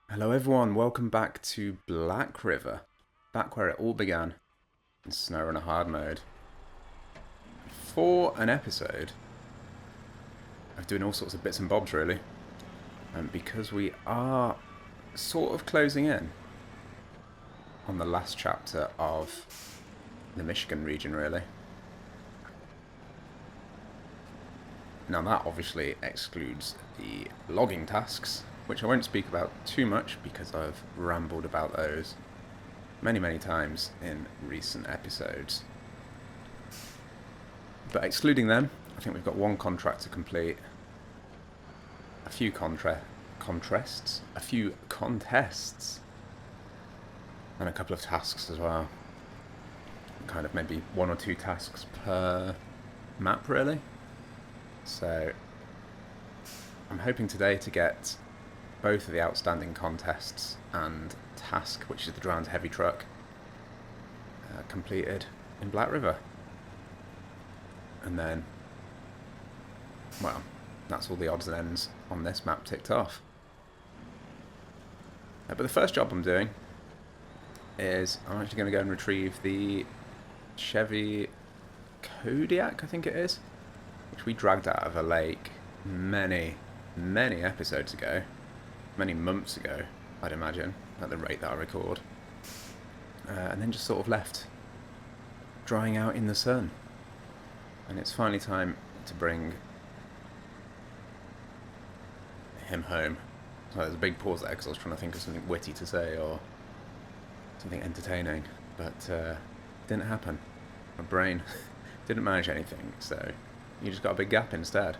Hello everyone, welcome back to Black River, back where it all began, in SnowRunner hard mode. For an episode of doing all sorts of bits and bobs really, and because we are sort of closing in on the last chapter of the Michigan region really. Now that obviously excludes the logging tasks, which I won't speak about too much because I've rambled about those many times in recent episodes. But excluding them, I think we've got one contract to complete, a few contests, and a couple of tasks as well. Kind of maybe one or two tasks per map really. So I'm hoping today to get both of the outstanding contests and task, which is the drowned heavy truck, completed in Black River. And then, well, that's all the odds and ends on this map ticked off. But the first job I'm doing is I'm actually going to go and retrieve the Chevy Kodiak, I think it is, which we dragged out of a lake many episodes ago, many months ago, I'd imagine, at the rate that I record, and then just sort of left drying out in the sun. And it's finally time to bring him home. So there's a big pause there because I was trying to think of something witty to say or something entertaining, but didn't happen. My brain didn't manage anything, so you just got a big gap instead.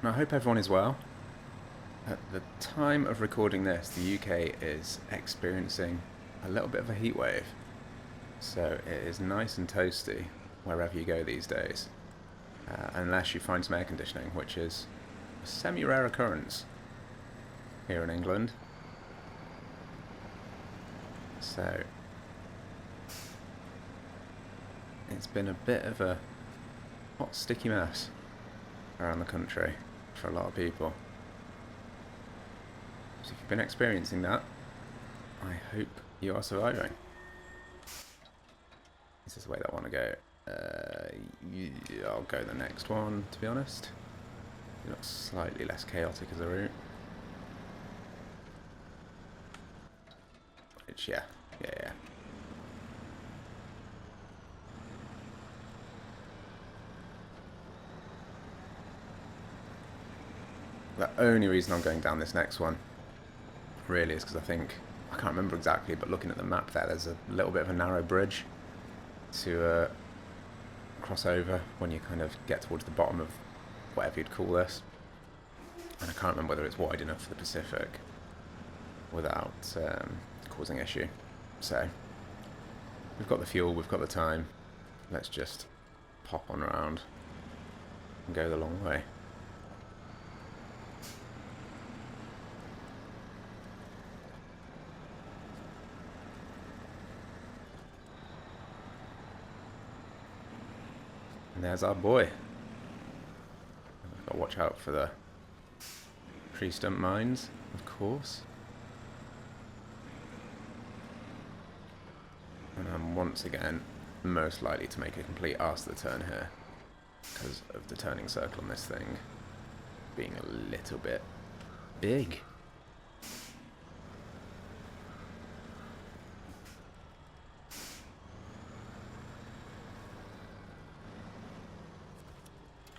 And I hope everyone is well. At the time of recording this, the UK is experiencing a little bit of a heat wave, so it is nice and toasty wherever you go these days, unless you find some air conditioning, which is a semi-rare occurrence here in England. So it's been a bit of a hot, sticky mess around the country for a lot of people. So if you've been experiencing that, I hope you are surviving. This is the way that I want to go. Yeah, I'll go the next one, to be honest. It looks slightly less chaotic as a route. Which, yeah. The only reason I'm going down this next one really is because I can't remember exactly, but looking at the map there's a little bit of a narrow bridge to cross over when you kind of get towards the bottom of whatever you'd call this. And I can't remember whether it's wide enough for the Pacific without causing issue. So we've got the fuel, we've got the time. Let's just pop on around and go the long way. And there's our boy. I've got to watch out for the tree stump mines, of course. And I'm once again most likely to make a complete arse of the turn here because of the turning circle on this thing being a little bit big.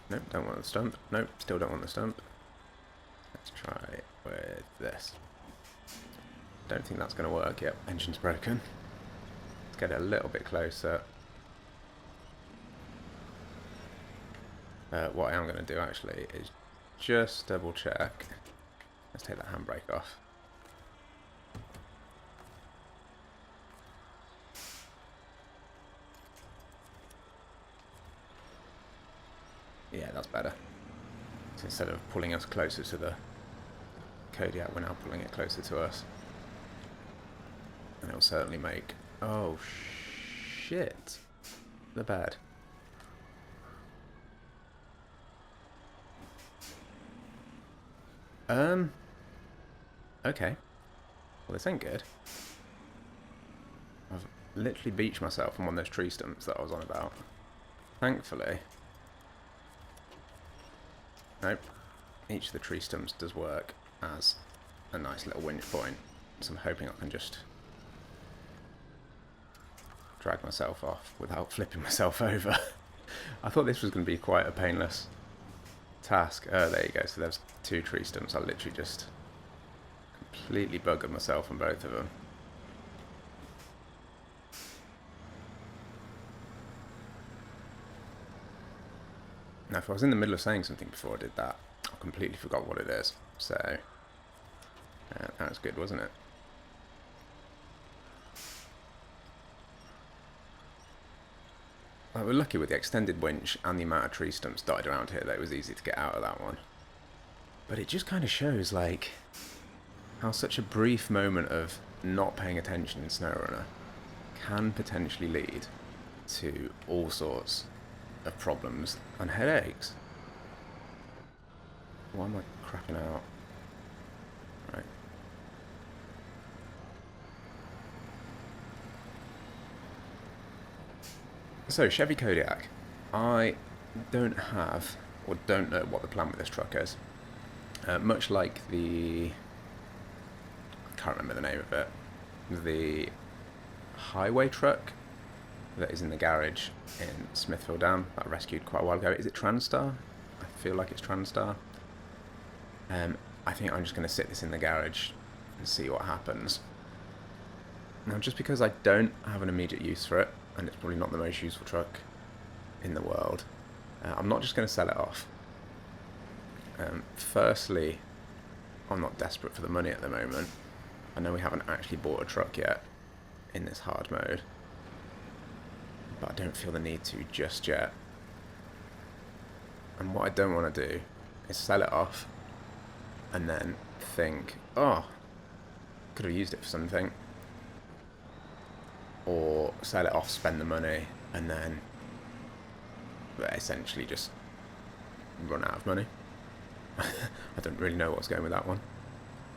Nope, don't want the stump. Nope, still don't want the stump. Let's try with this. Don't think that's going to work. Yep, engine's broken. Let's get it a little bit closer. What I am going to do actually is just double check. Let's take that handbrake off. Yeah, that's better. So instead of pulling us closer to the Kodiak, we're now pulling it closer to us. And it'll certainly make... Oh, shit. The bed. Um, okay. Well, this ain't good. I've literally beached myself on one of those tree stumps that I was on about. Thankfully, nope, each of the tree stumps does work as a nice little winch point, so I'm hoping I can just drag myself off without flipping myself over. I thought this was going to be quite a painless task. Oh, there you go. So there's 2 tree stumps. I literally just completely buggered myself on both of them. Now, if I was in the middle of saying something before I did that, I completely forgot what it is. So, that was good, wasn't it? Well, we're lucky with the extended winch and the amount of tree stumps dotted around here that it was easy to get out of that one. But it just kind of shows, like, how such a brief moment of not paying attention in SnowRunner can potentially lead to all sorts of problems and headaches. Why am I crapping out? Right. So, Chevy Kodiak. I don't have, or don't know what the plan with this truck is. Much like the... I can't remember the name of it. The highway truck that is in the garage in Smithville Dam that I rescued quite a while ago. Is it Transtar? I feel like it's Transtar. I think I'm just going to sit this in the garage and see what happens. Now, just because I don't have an immediate use for it, and it's probably not the most useful truck in the world, I'm not just going to sell it off. Firstly, I'm not desperate for the money at the moment. I know we haven't actually bought a truck yet in this hard mode, but I don't feel the need to just yet. And what I don't want to do is sell it off and then think, oh, could have used it for something. Or sell it off, spend the money, and then essentially just run out of money. I don't really know what's going with that one.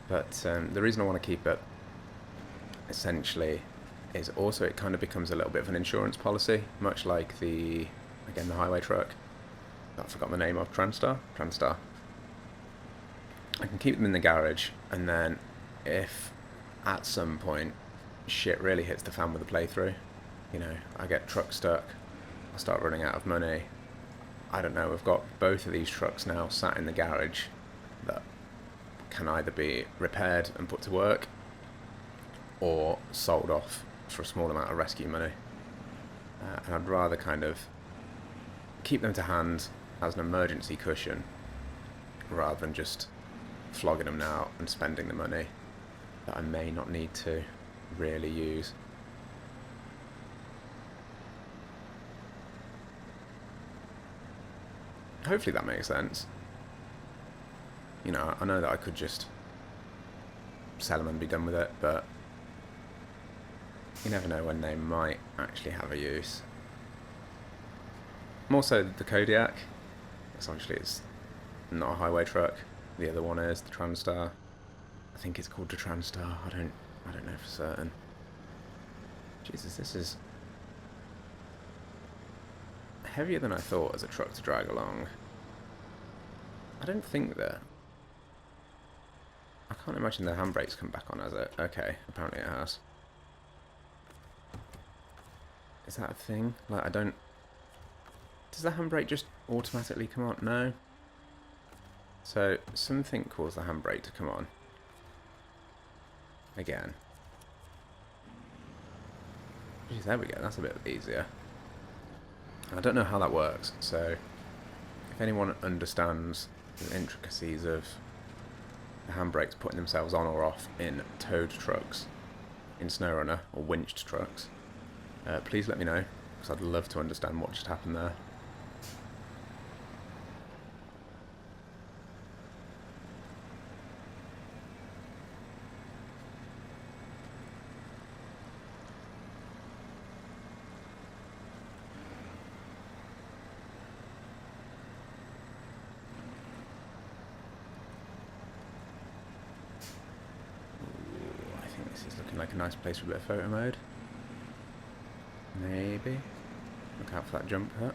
But the reason I want to keep it, essentially, is also it kind of becomes a little bit of an insurance policy, much like the highway truck. I forgot the name of, Transtar? Transtar. I can keep them in the garage, and then if at some point shit really hits the fan with the playthrough, you know, I get truck stuck, I start running out of money, I don't know, we've got both of these trucks now sat in the garage that can either be repaired and put to work or sold off for a small amount of rescue money. And I'd rather kind of keep them to hand as an emergency cushion rather than just flogging them now and spending the money that I may not need to really use. Hopefully that makes sense. You know, I know that I could just sell them and be done with it, but you never know when they might actually have a use. More so the Kodiak. Essentially, it's not a highway truck. The other one is the Transtar. I think it's called the Transtar. I don't know for certain. Jesus, this is heavier than I thought as a truck to drag along. I don't think that... I can't imagine the handbrakes come back on, has it? Okay, apparently it has. Is that a thing? Like, I don't... Does the handbrake just automatically come on? No. So, something caused the handbrake to come on. Again. Jeez, there we go, that's a bit easier. I don't know how that works, so if anyone understands the intricacies of the handbrakes putting themselves on or off in towed trucks, in SnowRunner, or winched trucks, please let me know, because I'd love to understand what just happened there. like a nice place for a bit of photo mode. Maybe. Look out for that jump hut.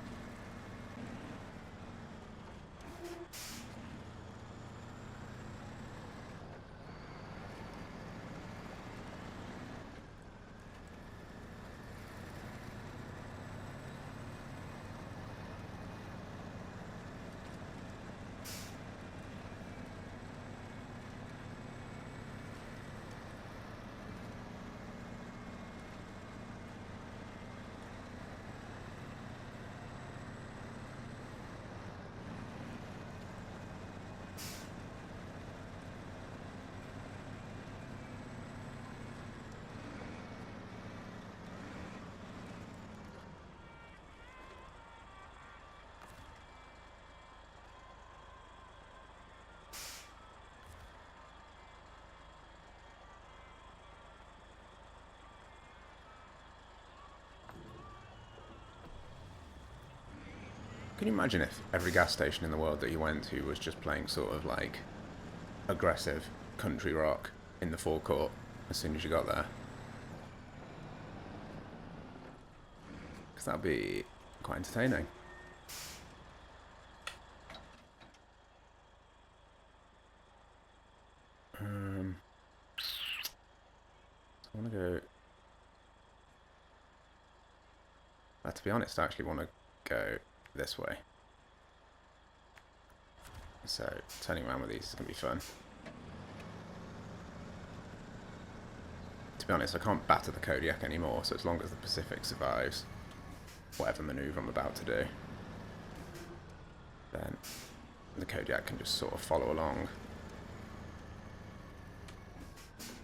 Can you imagine if every gas station in the world that you went to was just playing sort of like aggressive country rock in the forecourt as soon as you got there? Because that'd be quite entertaining. I want to go... to be honest, I actually want to go this way. So, turning around with these is going to be fun. To be honest, I can't batter the Kodiak anymore, so as long as the Pacific survives whatever manoeuvre I'm about to do, then the Kodiak can just sort of follow along.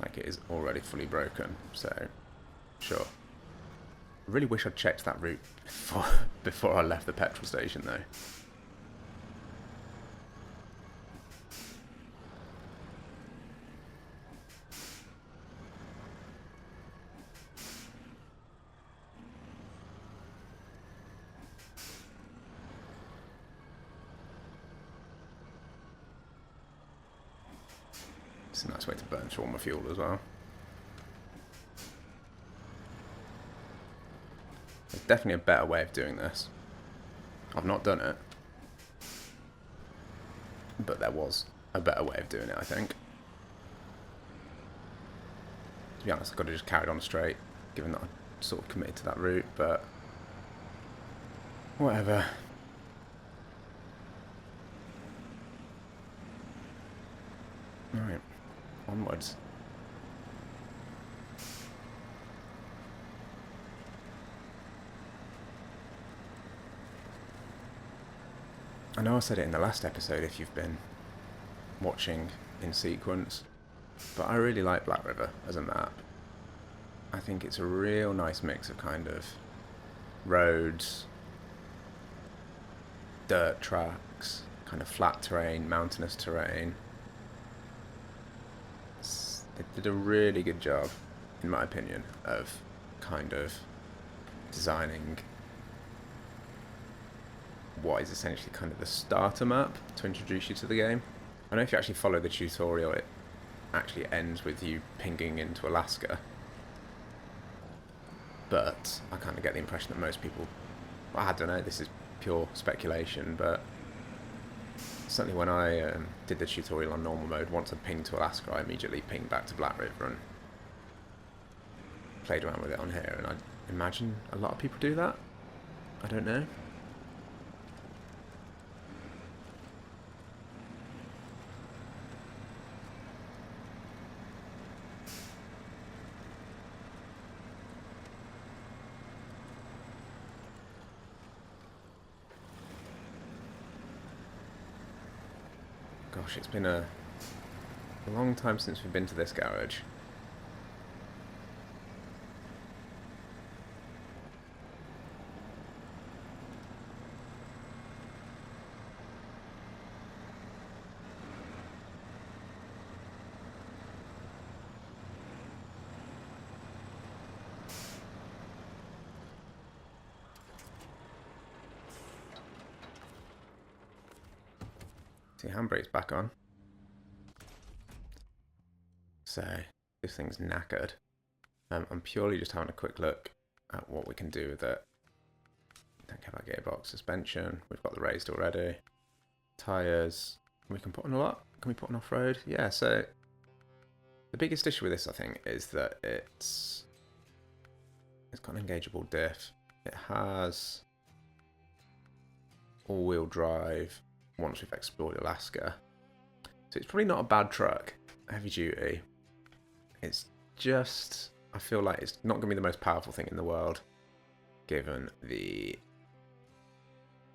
Like it is already fully broken, so sure. I really wish I'd checked that route before I left the petrol station though. It's a nice way to burn through all my fuel as well. There's definitely a better way of doing this. I've not done it, but there was a better way of doing it, I think. To be honest, I could have just carried on straight, given that I sort of committed to that route, but whatever. Alright, onwards. I know I said it in the last episode if you've been watching in sequence, but I really like Black River as a map. I think it's a real nice mix of kind of roads, dirt tracks, kind of flat terrain, mountainous terrain. They did a really good job, in my opinion, of kind of designing what is essentially kind of the starter map to introduce you to the game. I don't know if you actually follow the tutorial, it actually ends with you pinging into Alaska. But I kind of get the impression that most people, well, I don't know, this is pure speculation, but certainly when I did the tutorial on normal mode, once I pinged to Alaska, I immediately pinged back to Black River and played around with it on here, and I imagine a lot of people do that. I don't know. Gosh, it's been a long time since we've been to this garage. See, handbrake's back on. So, this thing's knackered. I'm purely just having a quick look at what we can do with it. Don't care about gearbox, suspension. We've got the raised already. Tyres. We can put on a lot. Can we put on off-road? Yeah, so the biggest issue with this, I think, is that it's got an engageable diff. It has all-wheel drive once we've explored Alaska. So it's probably not a bad truck, heavy duty. It's just, I feel like it's not going to be the most powerful thing in the world, given the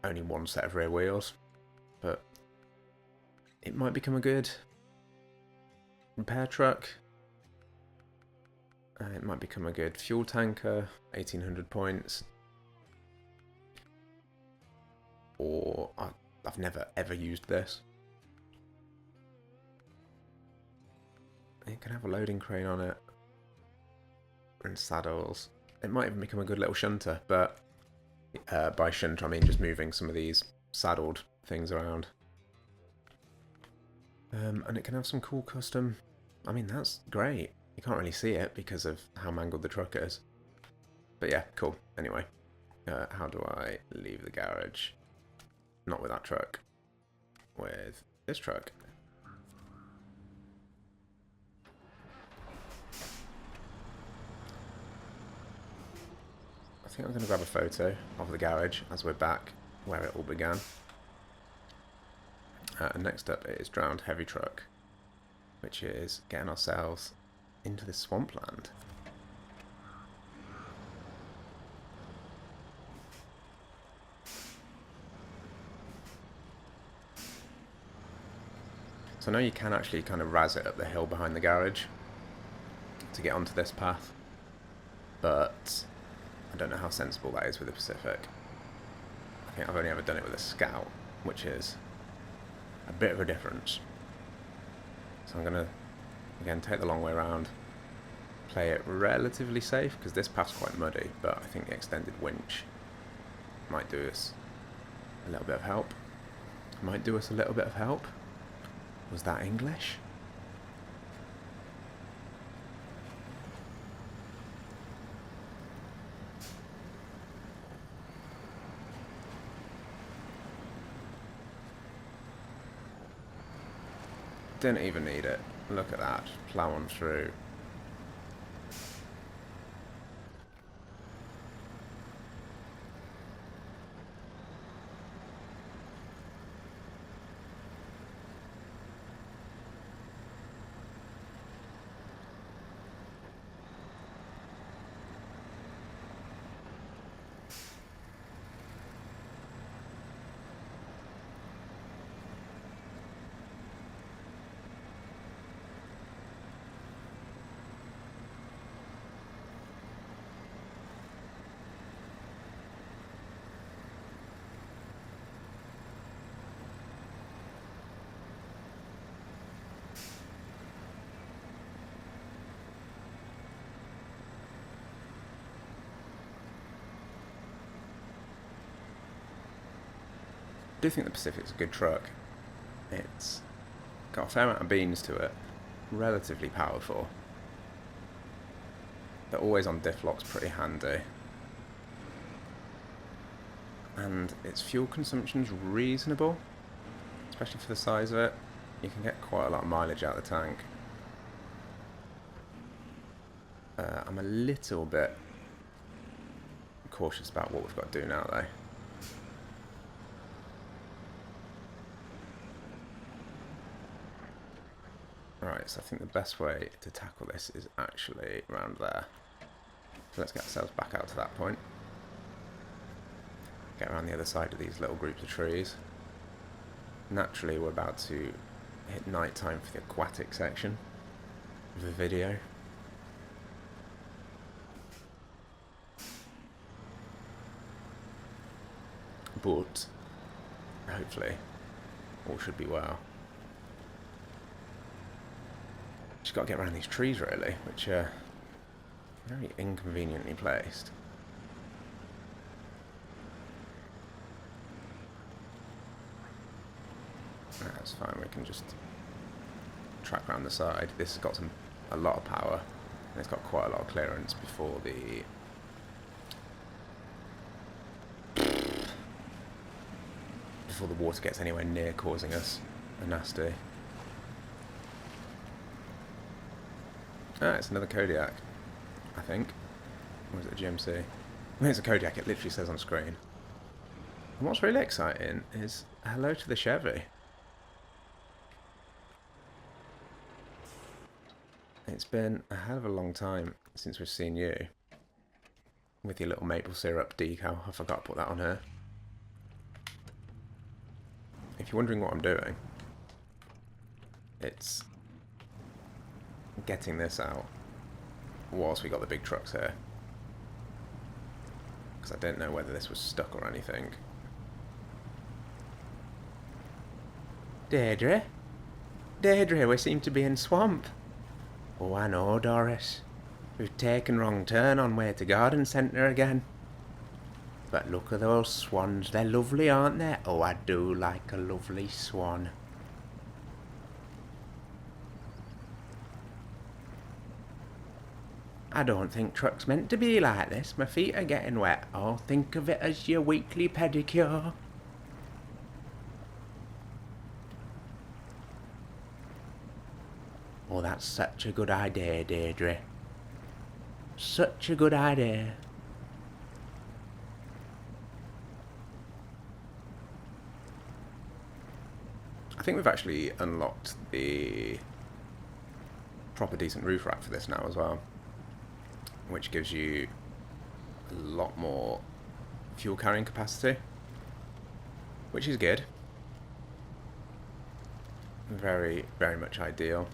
only one set of rear wheels. But it might become a good repair truck. It might become a good fuel tanker, 1800 points. Or I've never ever used this. It can have a loading crane on it and saddles. It might even become a good little shunter, but by shunter I mean just moving some of these saddled things around. And it can have some cool custom. I mean, that's great. You can't really see it because of how mangled the truck is. But yeah, cool. Anyway, how do I leave the garage? Not with that truck. With this truck. I think I'm going to grab a photo of the garage as we're back where it all began. And next up is Drowned Heavy Truck, which is getting ourselves into the swampland. So I know you can actually kind of razz it up the hill behind the garage to get onto this path, but I don't know how sensible that is with the Pacific. I think I've only ever done it with a Scout, which is a bit of a difference. So I'm going to, again, take the long way around, play it relatively safe, because this path's quite muddy, but I think the extended winch might do us a little bit of help. Might do us a little bit of help. Was that English? Didn't even need it. Look at that. Just plow on through. I do think the Pacific's a good truck. It's got a fair amount of beans to it, relatively powerful. The always on diff lock's pretty handy. And its fuel consumption's reasonable, especially for the size of it. You can get quite a lot of mileage out of the tank. I'm a little bit cautious about what we've got to do now though. Right, so I think the best way to tackle this is actually around there. So let's get ourselves back out to that point. Get around the other side of these little groups of trees. Naturally, we're about to hit night time for the aquatic section of the video. But hopefully all should be well. Just got to get around these trees really, which are very inconveniently placed. That's fine, we can just track around the side. This has got a lot of power. And it's got quite a lot of clearance before the water gets anywhere near causing us a nasty. Ah, it's another Kodiak, I think. Or is it a GMC? I think it's a Kodiak, it literally says on screen. And what's really exciting is hello to the Chevy. It's been a hell of a long time since we've seen you. With your little maple syrup decal. I forgot to put that on here. If you're wondering what I'm doing, it's getting this out whilst we got the big trucks here. Because I didn't know whether this was stuck or anything. Deirdre? Deirdre, we seem to be in swamp. Oh, I know, Doris. We've taken wrong turn on way to garden centre again. But look at those swans. They're lovely, aren't they? Oh, I do like a lovely swan. I don't think truck's meant to be like this. My feet are getting wet. Oh, think of it as your weekly pedicure. Oh, that's such a good idea, Deirdre. Such a good idea. I think we've actually unlocked the proper decent roof rack for this now as well, which gives you a lot more fuel carrying capacity, which is good. Very, very much ideal.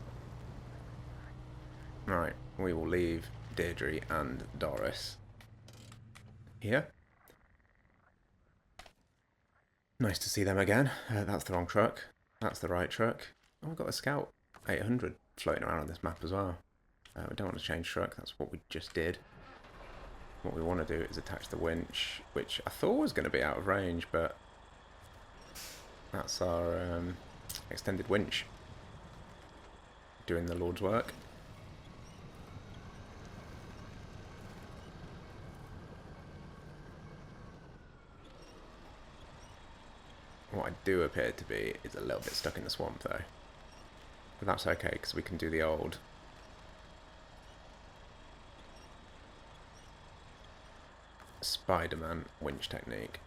Right, we will leave Deirdre and Doris here. Nice to see them again. That's the wrong truck. That's the right truck. Oh, we've got a Scout 800 floating around on this map as well. We don't want to change truck, that's what we just did. What we want to do is attach the winch, which I thought was going to be out of range, but that's our extended winch doing the Lord's work. What I do appear to be is a little bit stuck in the swamp though. But that's okay, because we can do the old Spider-Man winch technique.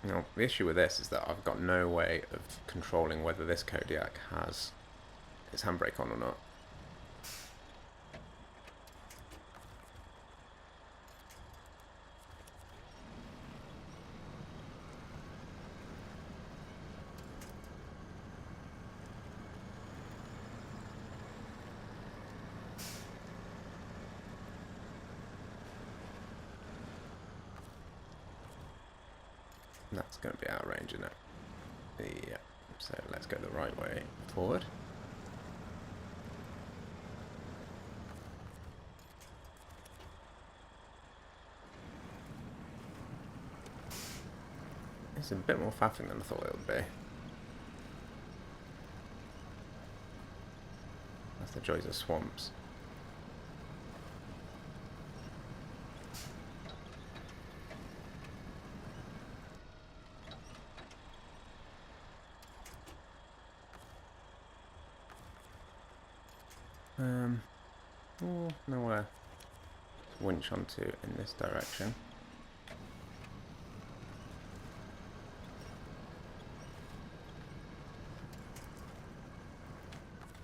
Now, the issue with this is that I've got no way of controlling whether this Kodiak has its handbrake on or not. That's going to be out of range, isn't it? Yeah. So let's go the right way forward. It's a bit more faffing than I thought it would be. That's the joys of swamps. Oh, nowhere to winch onto in this direction.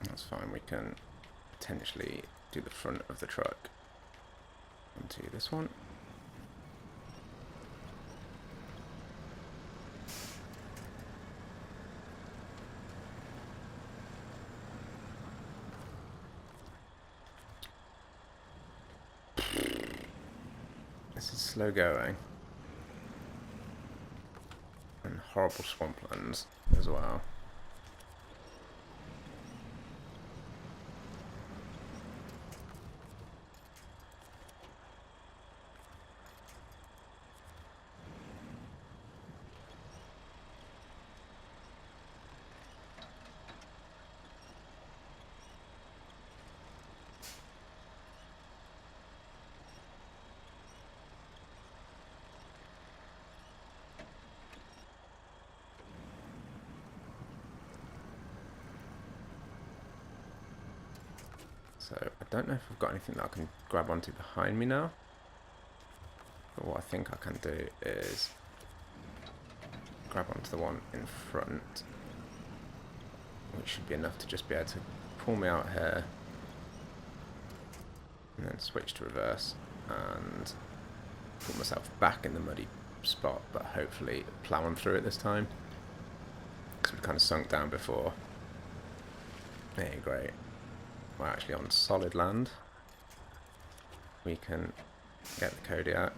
That's fine, we can potentially do the front of the truck onto this one. This is slow going. And horrible swamplands as well. So I don't know if I've got anything that I can grab onto behind me now. But what I think I can do is grab onto the one in front, which should be enough to just be able to pull me out here and then switch to reverse and put myself back in the muddy spot, but hopefully plowing through it this time because we've kind of sunk down before. Yeah, great. We're actually on solid land. We can get the Kodiak.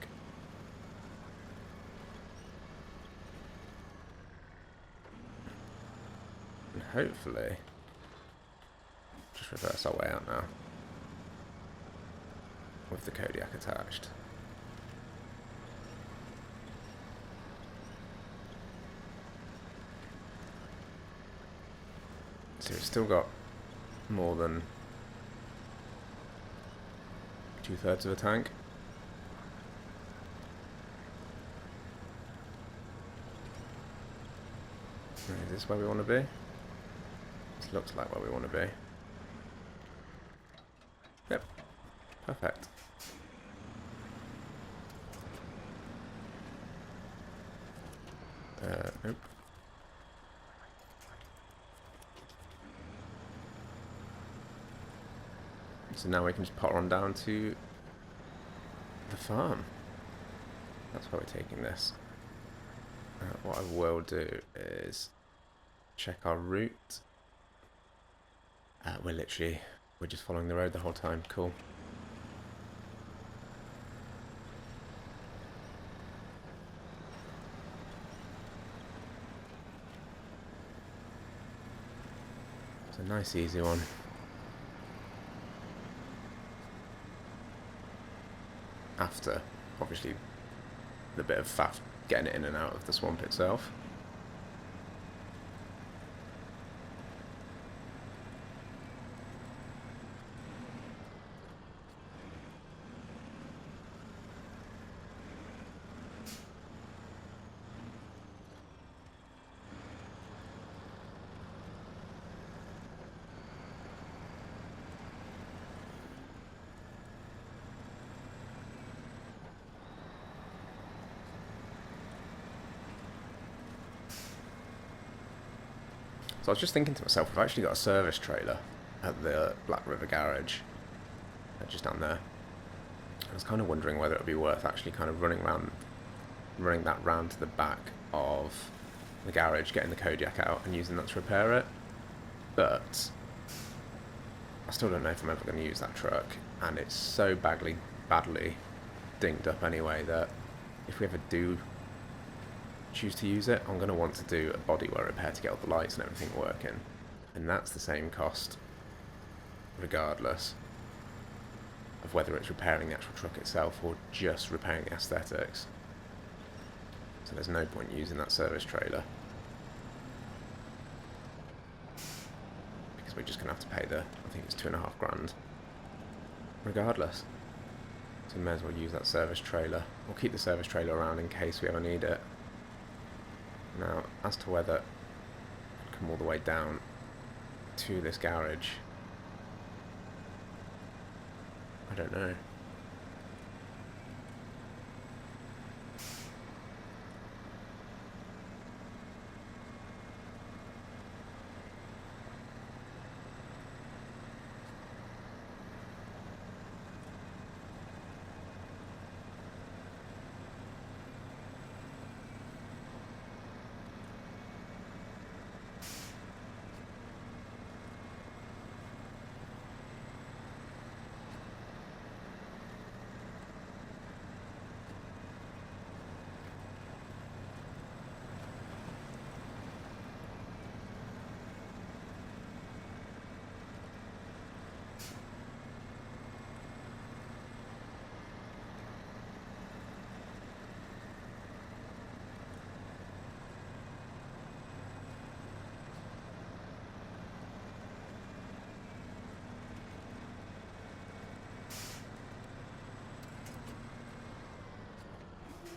And hopefully just reverse our way out now with the Kodiak attached. So we've still got more than 2/3 of a tank. Is this where we want to be? This looks like where we want to be. Yep, perfect. Nope. So now we can just potter on down to the farm. That's where we're taking this. What I will do is check our route. We're just following the road the whole time. Cool. It's a nice easy one. After, obviously, the bit of faff getting it in and out of the swamp itself. So I was just thinking to myself, we've actually got a service trailer at the Black River garage, just down there. I was kind of wondering whether it would be worth actually kind of running that round to the back of the garage, getting the Kodiak out and using that to repair it. But I still don't know if I'm ever going to use that truck, and it's so badly dinged up anyway that if we ever do choose to use it, I'm going to want to do a bodywork repair to get all the lights and everything working, and that's the same cost regardless of whether it's repairing the actual truck itself or just repairing the aesthetics. So there's no point using that service trailer because we're just going to have to pay I think it's $2.5 grand regardless. So we may as well use that service trailer. We'll keep the service trailer around in case we ever need it. Now, as to whether I'd come all the way down to this garage, I don't know.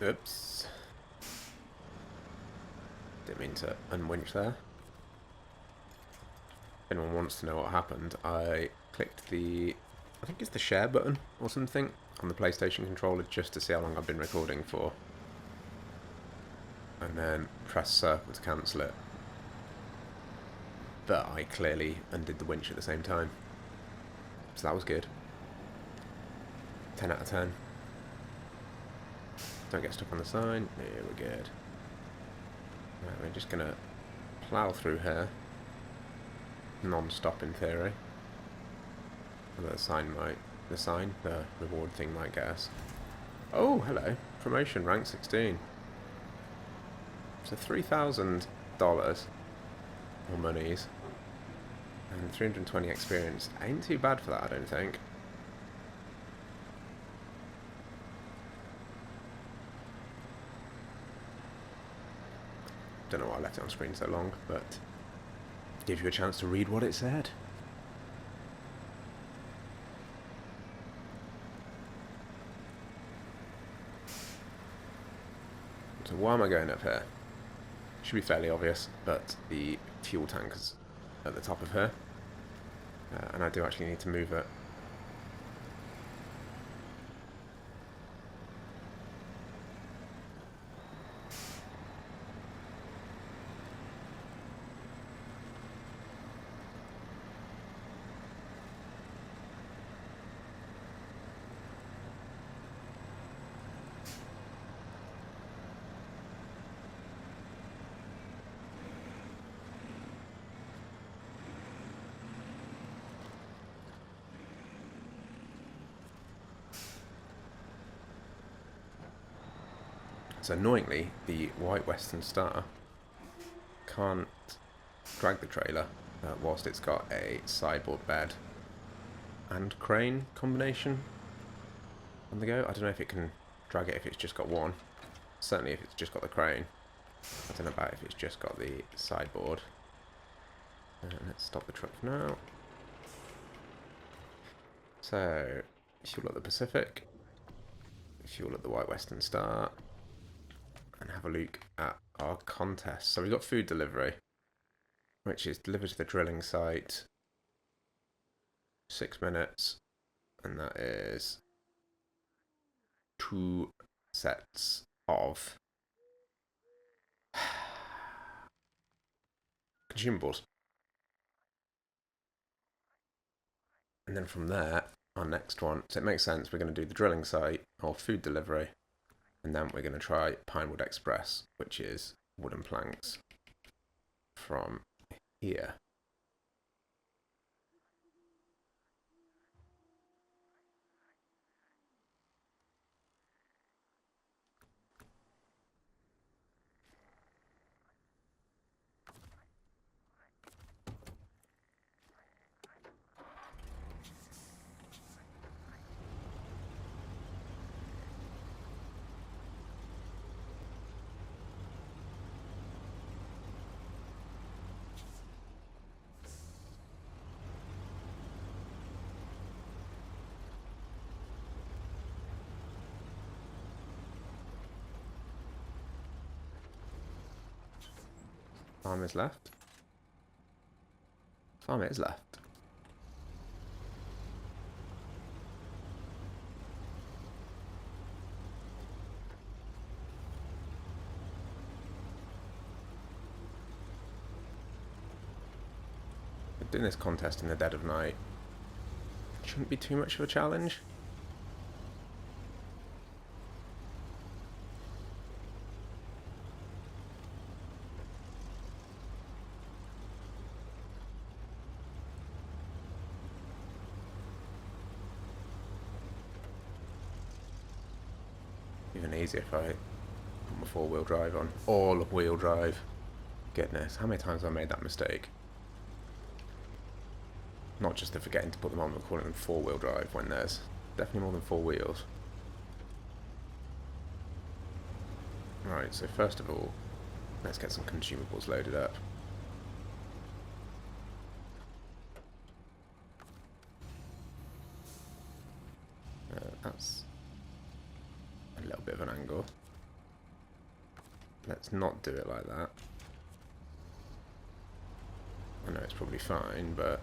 Oops. Didn't mean to unwinch there. If anyone wants to know what happened, I clicked the, I think it's the share button or something on the PlayStation controller just to see how long I've been recording for. And then press circle to cancel it. But I clearly undid the winch at the same time. So that was good. 10 out of 10. Don't get stuck on the sign. Yeah, we're good. Right, we're just going to plough through here. Non-stop in theory. Although the reward thing might get us. Oh, hello. Promotion, rank 16. So $3,000 or monies. And 320 experience. Ain't too bad for that, I don't think. Don't know why I left it on screen so long, but give you a chance to read what it said. So why am I going up here? Should be fairly obvious, but the fuel tank is at the top of here, and I do actually need to move it. So annoyingly, the white Western Star can't drag the trailer whilst it's got a sideboard bed and crane combination on the go. I don't know if it can drag it if it's just got one. Certainly if it's just got the crane. I don't know about if it's just got the sideboard. Let's stop the truck now. So, fuel at the Pacific. Fuel at the white Western Star. And have a look at our contest. So we've got food delivery, which is delivered to the drilling site, 6 minutes, and that is 2 sets of consumables. And then from there, our next one, so it makes sense, we're going to do the drilling site or food delivery, and then we're going to try Pinewood Express, which is wooden planks from here. Farm is left. Farm is left. But doing this contest in the dead of night shouldn't be too much of a challenge. Even easier if I put my 4-wheel drive on. All-wheel drive. Goodness, how many times have I made that mistake? Not just the forgetting to put them on, but calling them 4-wheel drive when there's definitely more than 4 wheels. Right, so first of all, let's get some consumables loaded up. That's a little bit of an angle. let's not do it like that. I know it's probably fine, but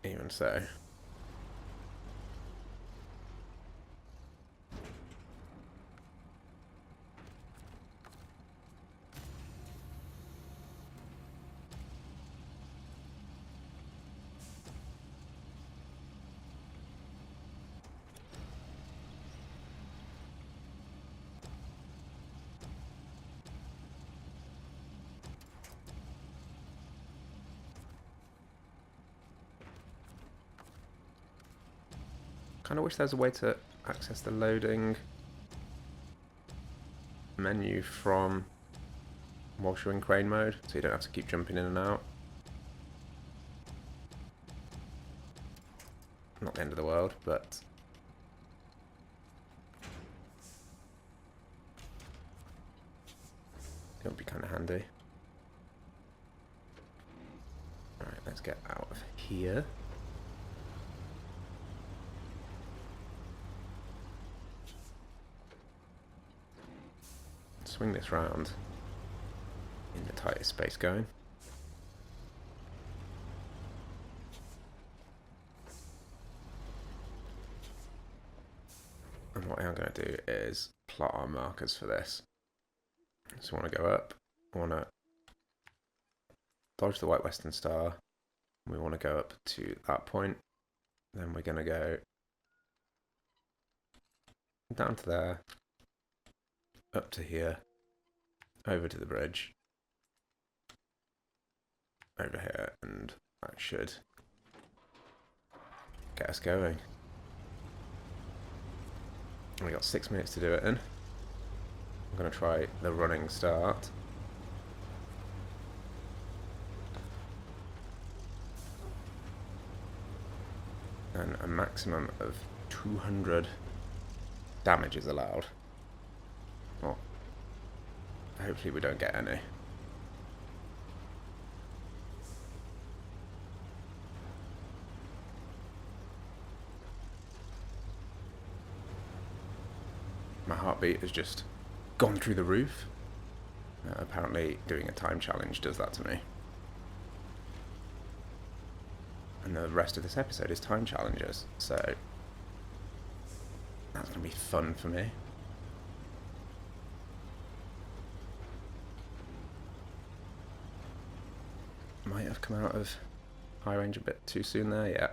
even so. Kind of wish there's a way to access the loading menu from whilst you're in crane mode, so you don't have to keep jumping in and out. Not the end of the world, but it would be kind of handy. Alright, let's get out of here. Swing this round in the tightest space going. And what I'm going to do is plot our markers for this. So we want to go up, we want to dodge the White Western Star, we want to go up to that point, then we're going to go down to there, up to here, over to the bridge, over here, and that should get us going. We got 6 minutes to do it in. I'm going to try the running start. And a maximum of 200 damage is allowed. Well, hopefully we don't get any. My heartbeat has just gone through the roof. Apparently doing a time challenge does that to me. And the rest of this episode is time challenges, so that's going to be fun for me. Might have come out of high range a bit too soon there, yeah.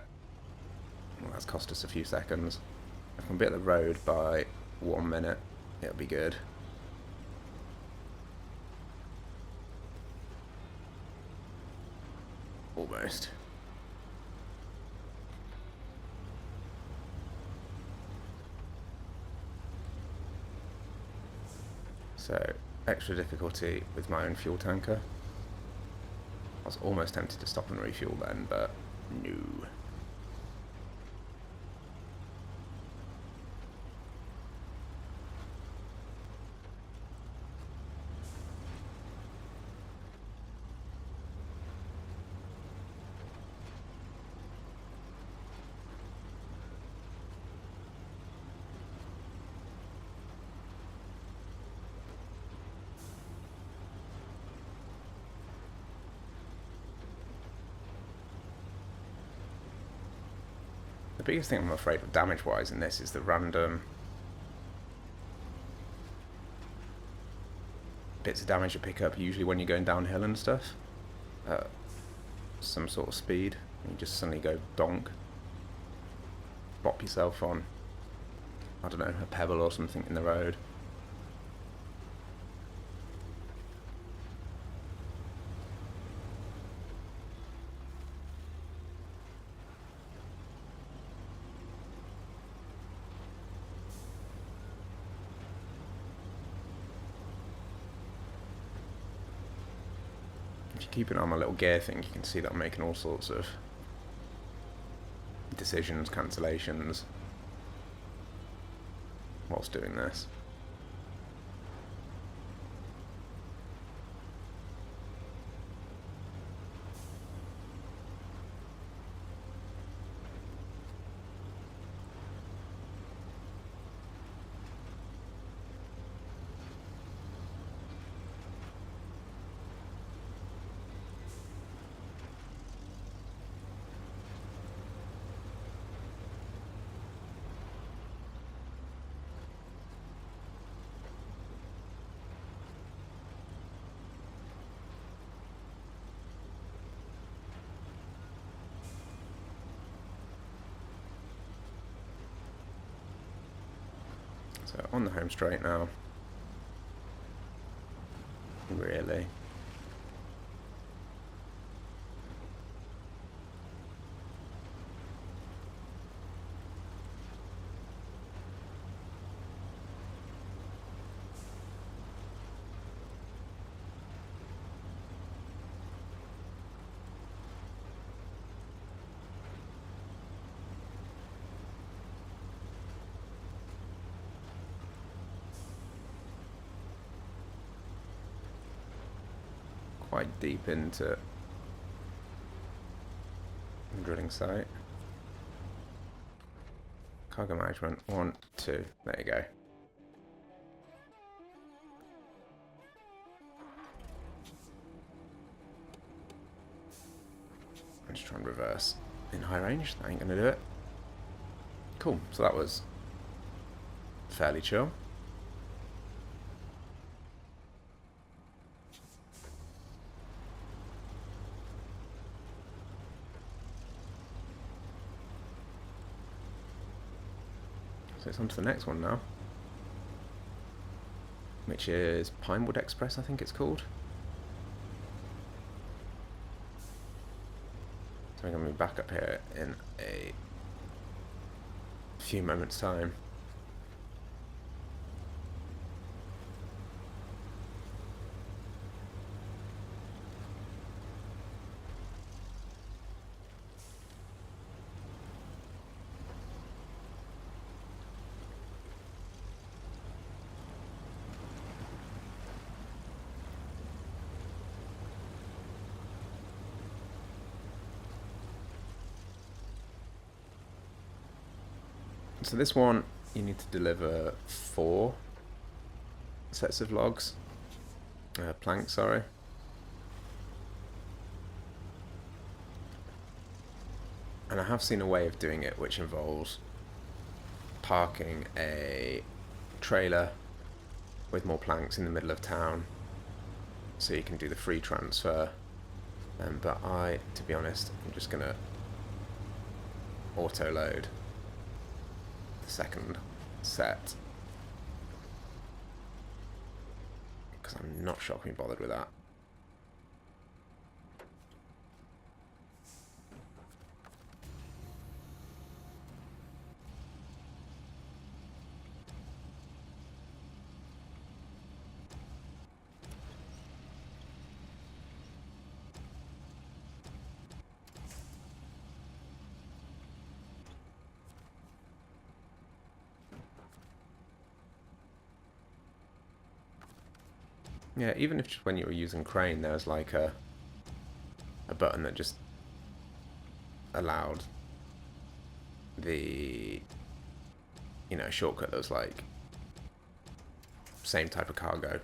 Well, that's cost us a few seconds. If I can be at the road by 1 minute, it'll be good. Almost. So, extra difficulty with my own fuel tanker. I was almost tempted to stop and refuel then, but no. The biggest thing I'm afraid of damage-wise in this is the random bits of damage you pick up, usually when you're going downhill and stuff, at some sort of speed, and you just suddenly go donk, bop yourself on, I don't know, a pebble or something in the road. If you keep an eye on my little gear thing, you can see that I'm making all sorts of decisions, cancellations, whilst doing this. So on the home straight now. Really. Quite deep into the drilling site. Cargo management, 1, 2, there you go. I'm just trying to reverse in high range, that ain't gonna do it. Cool, so that was fairly chill. So it's on to the next one now, which is Pinewood Express, I think it's called. So I'm going to be back up here in a few moments' time. So this one, you need to deliver 4 sets of logs, planks, sorry. And I have seen a way of doing it which involves parking a trailer with more planks in the middle of town so you can do the free transfer. But I, to be honest, I'm just going to auto load the second set because I'm not shocking bothered with that. Yeah, even if just when you were using crane, there was like a button that just allowed the, you know, shortcut that was like same type of cargo,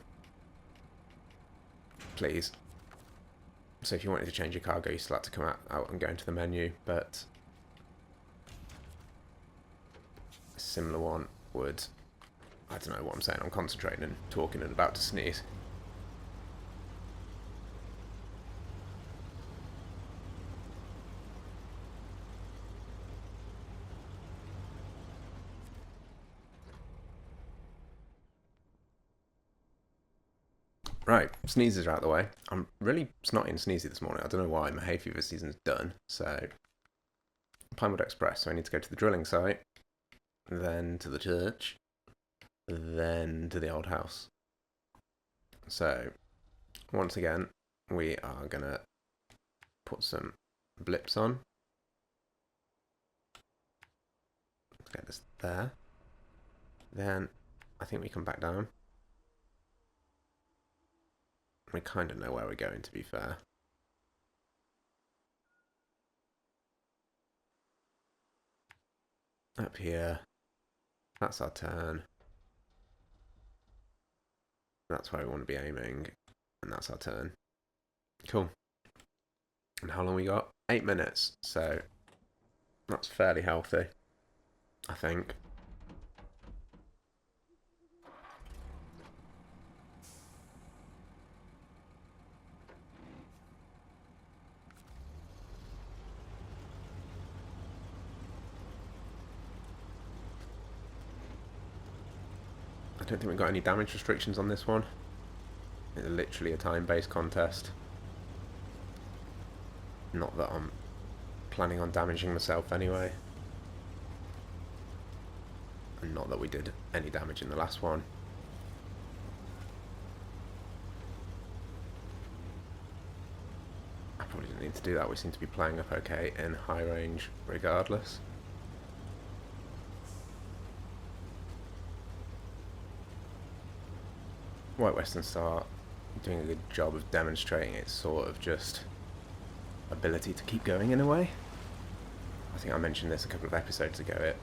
please. So if you wanted to change your cargo, you still had to come out and go into the menu, but a similar one would, I don't know what I'm saying, I'm concentrating and talking and about to sneeze. Right, sneezes are out of the way. I'm really snotty and sneezy this morning. I don't know why. My hay fever season's done. So, Pinewood Express. So I need to go to the drilling site, then to the church, then to the old house. So, once again, we are going to put some blips on. Let's get this there. Then, I think we come back down. We kind of know where we're going, to be fair. Up here. That's our turn. That's where we want to be aiming. And that's our turn. Cool. And how long we got? 8 minutes. So, that's fairly healthy, I think. don't think we've got any damage restrictions on this one. It's literally a time-based contest. Not that I'm planning on damaging myself anyway. And not that we did any damage in the last one. I probably didn't need to do that. We seem to be playing up okay in high range regardless. White Western Star doing a good job of demonstrating its sort of just ability to keep going in a way. I think I mentioned this a couple of episodes ago. It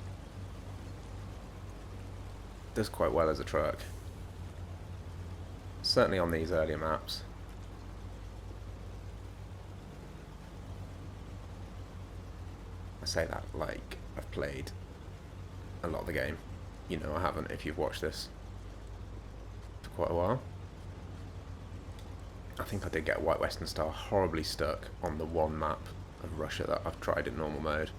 does quite well as a truck. Certainly on these earlier maps. I say that like I've played a lot of the game. You know I haven't if you've watched this for quite a while. I think I did get White Western Star horribly stuck on the one map of Russia that I've tried in normal mode.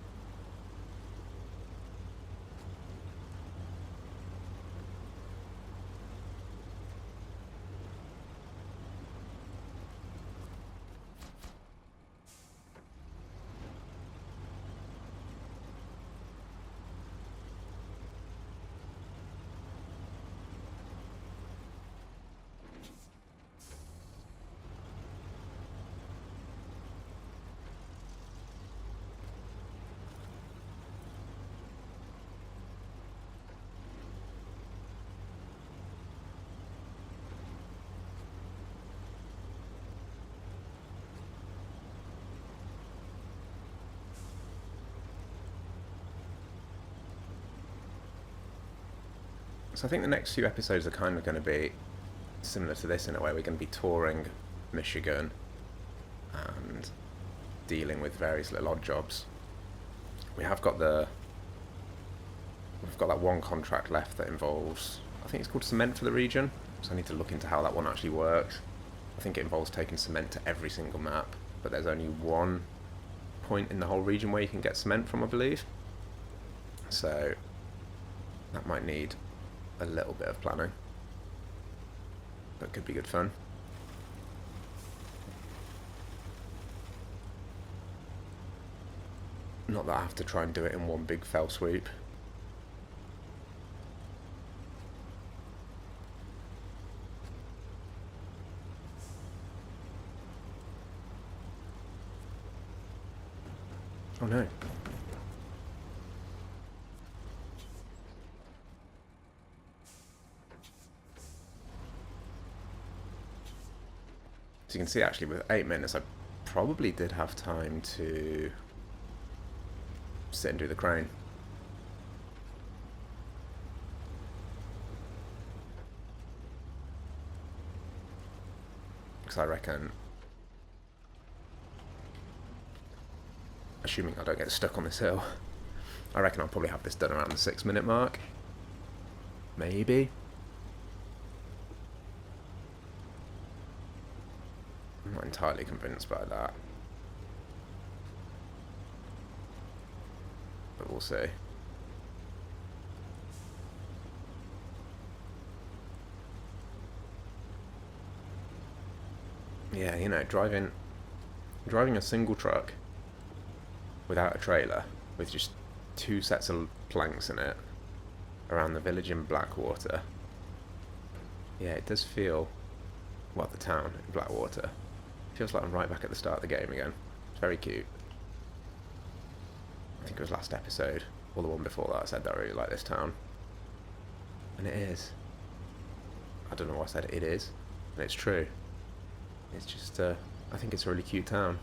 So I think the next few episodes are kind of going to be similar to this in a way. We're going to be touring Michigan and dealing with various little odd jobs. We've got that one contract left that involves, I think it's called Cement for the Region, so I need to look into how that one actually works. I think it involves taking cement to every single map, but there's only one point in the whole region where you can get cement from, I believe. So that might need a little bit of planning, but could be good fun. Not that I have to try and do it in one big fell swoop. Oh no. So you can see actually with 8 minutes I probably did have time to sit and do the crane. Because I reckon, assuming I don't get stuck on this hill, I reckon I'll probably have this done around the 6 minute mark. Maybe. I'm not entirely convinced by that, but we'll see. Yeah, you know, driving a single truck without a trailer, with just 2 sets of planks in it, around the village in Blackwater. Yeah, it does feel, well, the town in Blackwater. Feels like I'm right back at the start of the game again. It's very cute. I think it was last episode, or the one before that, I said that I really like this town. And it is. I don't know why I said it is, and it's true. It's just, I think it's a really cute town.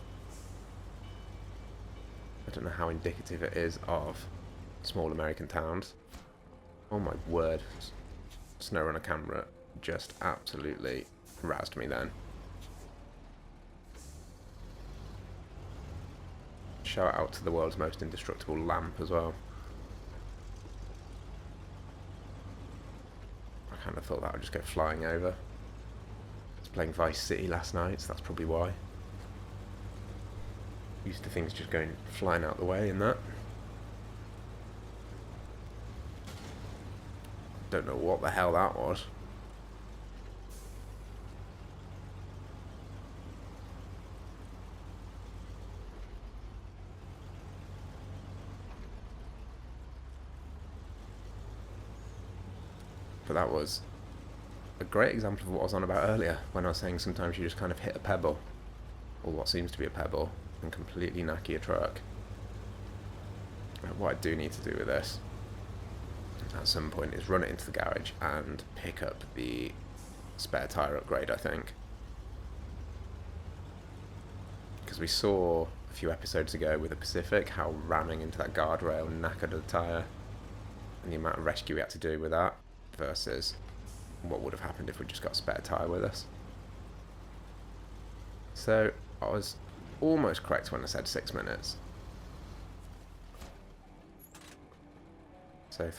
I don't know how indicative it is of small American towns. Oh my word. SnowRunner camera just absolutely razzed me then. Shout out to the world's most indestructible lamp as well. I kind of thought that would just go flying over. I was playing Vice City last night, so that's probably why. Used to things just going flying out the way in that. Don't know what the hell that was. But that was a great example of what I was on about earlier, when I was saying sometimes you just kind of hit a pebble, or what seems to be a pebble, and completely knack your truck. What I do need to do with this at some point is run it into the garage and pick up the spare tyre upgrade, I think. Because we saw a few episodes ago with the Pacific how ramming into that guardrail knackered the tyre, and the amount of rescue we had to do with that versus what would have happened if we just got a spare tyre with us. So I was almost correct when I said 6 minutes. So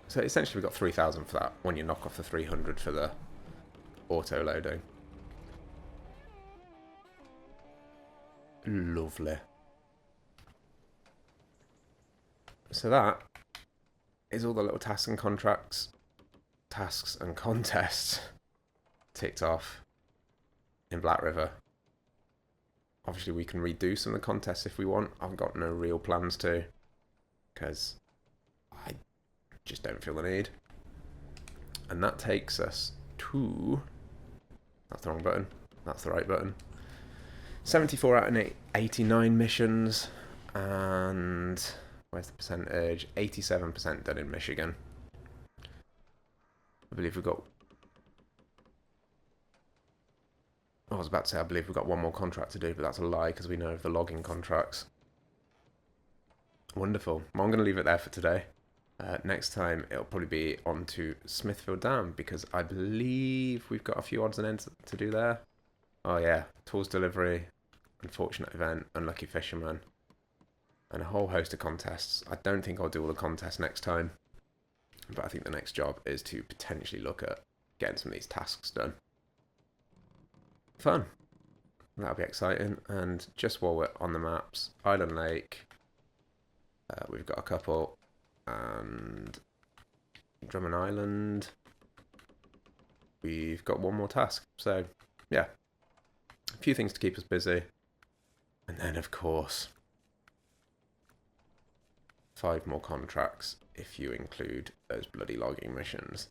so essentially we got 3,000 for that when you knock off the 300 for the auto loading. Lovely. So that is all the little tasks and contests ticked off in Black River. Obviously we can redo some of the contests if we want. I've got no real plans to, because I just don't feel the need. And that takes us to... That's the wrong button. That's the right button. 74 out of 89 missions, and where's the percentage? 87% done in Michigan. I believe we've got... I was about to say I believe we've got one more contract to do, but that's a lie because we know of the logging contracts. Wonderful. Well, I'm going to leave it there for today. Next time it'll probably be on to Smithfield Dam, because I believe we've got a few odds and ends to do there. Oh yeah, tools delivery, unfortunate event, unlucky fisherman, and a whole host of contests. I don't think I'll do all the contests next time, but I think the next job is to potentially look at getting some of these tasks done. Fun. That'll be exciting. And just while we're on the maps, Island Lake, we've got a couple, and Drummond Island, we've got one more task. So yeah, a few things to keep us busy. And then of course 5 more contracts if you include those bloody logging missions,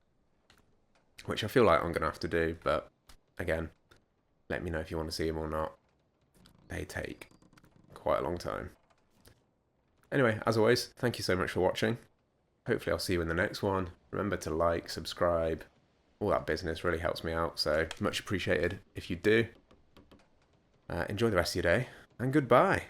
which I feel like I'm going to have to do, but again, let me know if you want to see them or not. They take quite a long time. Anyway, as always, thank you so much for watching. Hopefully I'll see you in the next one. Remember to like, subscribe, all that business really helps me out, so much appreciated if you do. Enjoy the rest of your day, and goodbye.